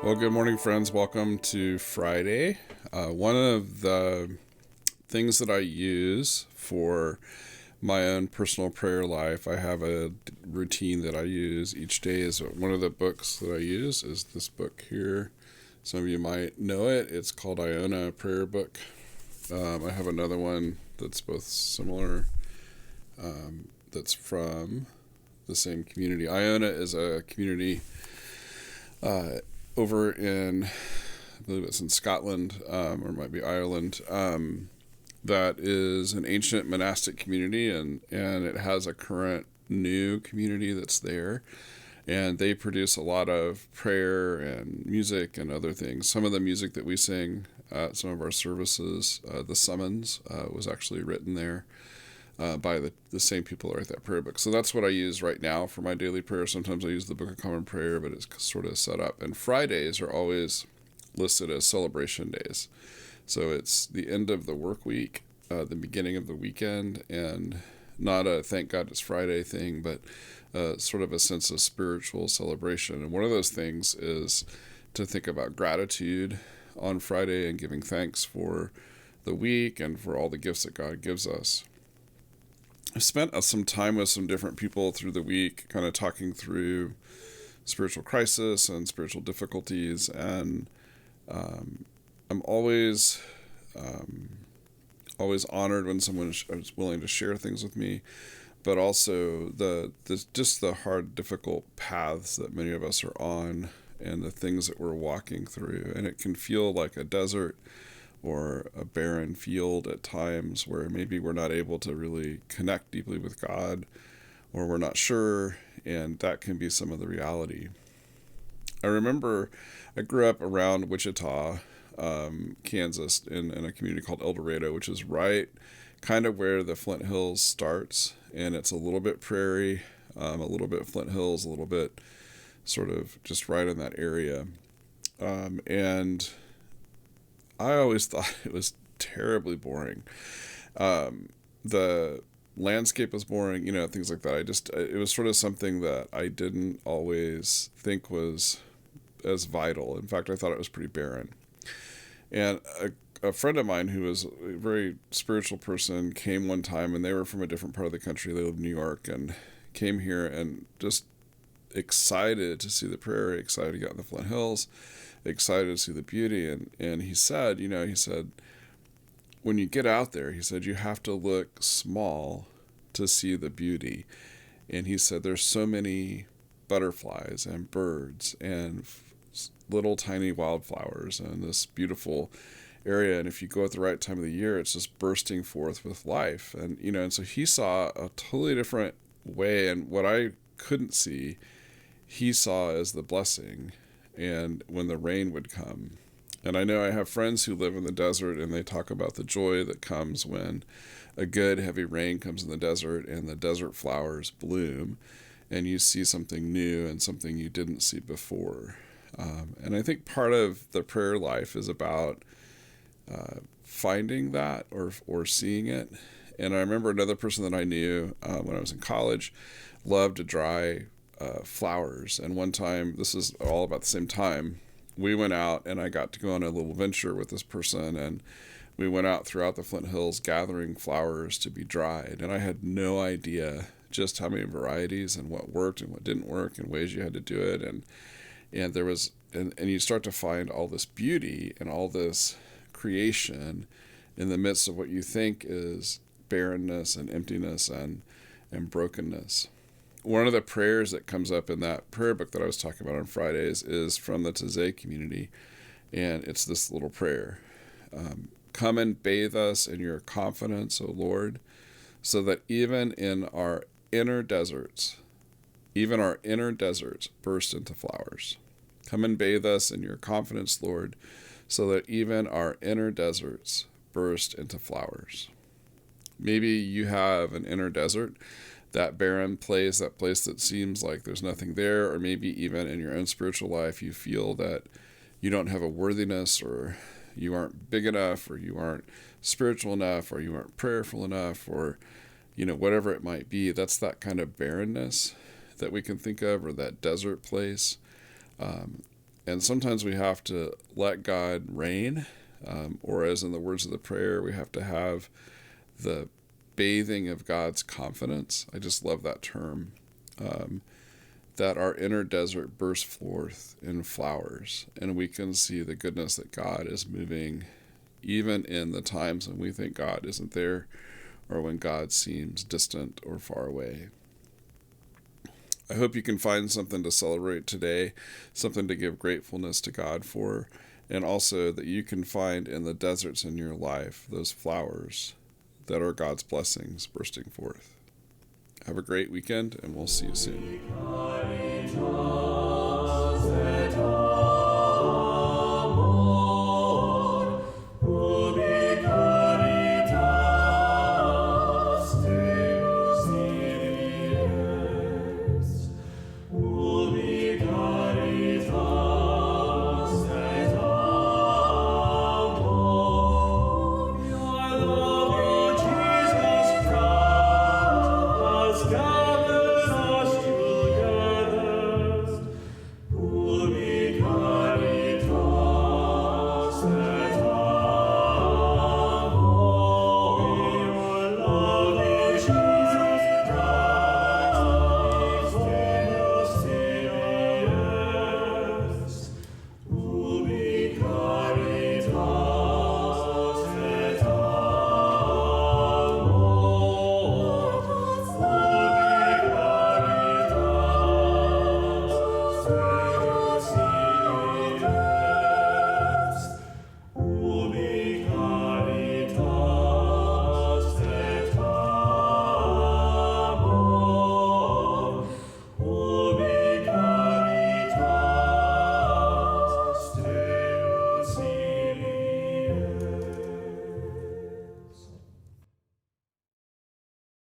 Well, good morning, friends. Welcome to Friday. One of the things that I use for my own personal prayer life, I have a routine that I use each day. Is one of the books that I use is this book here. Some of you might know it. It's called Iona Prayer Book. I have another one that's both similar. That's from the same community. Iona is a community uh, over in, I believe it's in Scotland, or it might be Ireland. That is an ancient monastic community, and it has a current new community that's there. And they produce a lot of prayer and music and other things. Some of the music that we sing at some of our services, the summons, was actually written there by the same people that write that prayer book. So that's what I use right now for my daily prayer. Sometimes I use the Book of Common Prayer, but it's sort of set up. And Fridays are always listed as celebration days. So it's the end of the work week, the beginning of the weekend, and not a thank God it's Friday thing, but sort of a sense of spiritual celebration. And one of those things is to think about gratitude on Friday and giving thanks for the week and for all the gifts that God gives us. I've spent some time with some different people through the week, kind of talking through spiritual crisis and spiritual difficulties, and I'm always honored when someone is willing to share things with me, but also just the hard, difficult paths that many of us are on, and the things that we're walking through, and it can feel like a desert or a barren field at times where maybe we're not able to really connect deeply with God, or we're not sure, and that can be some of the reality. I remember I grew up around Wichita, Kansas, in a community called El Dorado, which is right kind of where the Flint Hills starts, and it's a little bit prairie, a little bit Flint Hills, a little bit sort of just right in that area. And I always thought it was terribly boring. The landscape was boring, things like that. It was sort of something that I didn't always think was as vital. In fact, I thought it was pretty barren. And a friend of mine who was a very spiritual person came one time, and they were from a different part of the country. They lived in New York and came here and just excited to see the prairie, excited to get in the Flint Hills, excited to see the beauty. And he said, when you get out there, he said, you have to look small to see the beauty. And he said, there's so many butterflies and birds and little tiny wildflowers and this beautiful area. And if you go at the right time of the year, it's just bursting forth with life. And so he saw a totally different way. And what I couldn't see, he saw as the blessing and when the rain would come. And I know I have friends who live in the desert, and they talk about the joy that comes when a good heavy rain comes in the desert and the desert flowers bloom, and you see something new and something you didn't see before. And I think part of the prayer life is about finding that or seeing it. And I remember another person that I knew when I was in college loved to dry flowers. And one time, this is all about the same time, we went out and I got to go on a little venture with this person, and we went out throughout the Flint Hills gathering flowers to be dried. And I had no idea just how many varieties and what worked and what didn't work and ways you had to do it. And there was, and you start to find all this beauty and all this creation in the midst of what you think is barrenness and emptiness and brokenness. One of the prayers that comes up in that prayer book that I was talking about on Fridays is from the Taizé community, and it's this little prayer. Come and bathe us in your confidence, O Lord, so that even our inner deserts burst into flowers. Come and bathe us in your confidence, Lord, so that even our inner deserts burst into flowers. Maybe you have an inner desert, that barren place, that place that seems like there's nothing there, or maybe even in your own spiritual life you feel that you don't have a worthiness, or you aren't big enough, or you aren't spiritual enough, or you aren't prayerful enough, or whatever it might be. That's that kind of barrenness that we can think of, or that desert place. And sometimes we have to let God reign, or as in the words of the prayer, we have to have the bathing of God's confidence. I just love that term. That our inner desert bursts forth in flowers, and we can see the goodness that God is moving, even in the times when we think God isn't there, or when God seems distant or far away. I hope you can find something to celebrate today, something to give gratefulness to God for, and also that you can find in the deserts in your life those flowers that are God's blessings bursting forth. Have a great weekend, and we'll see you soon.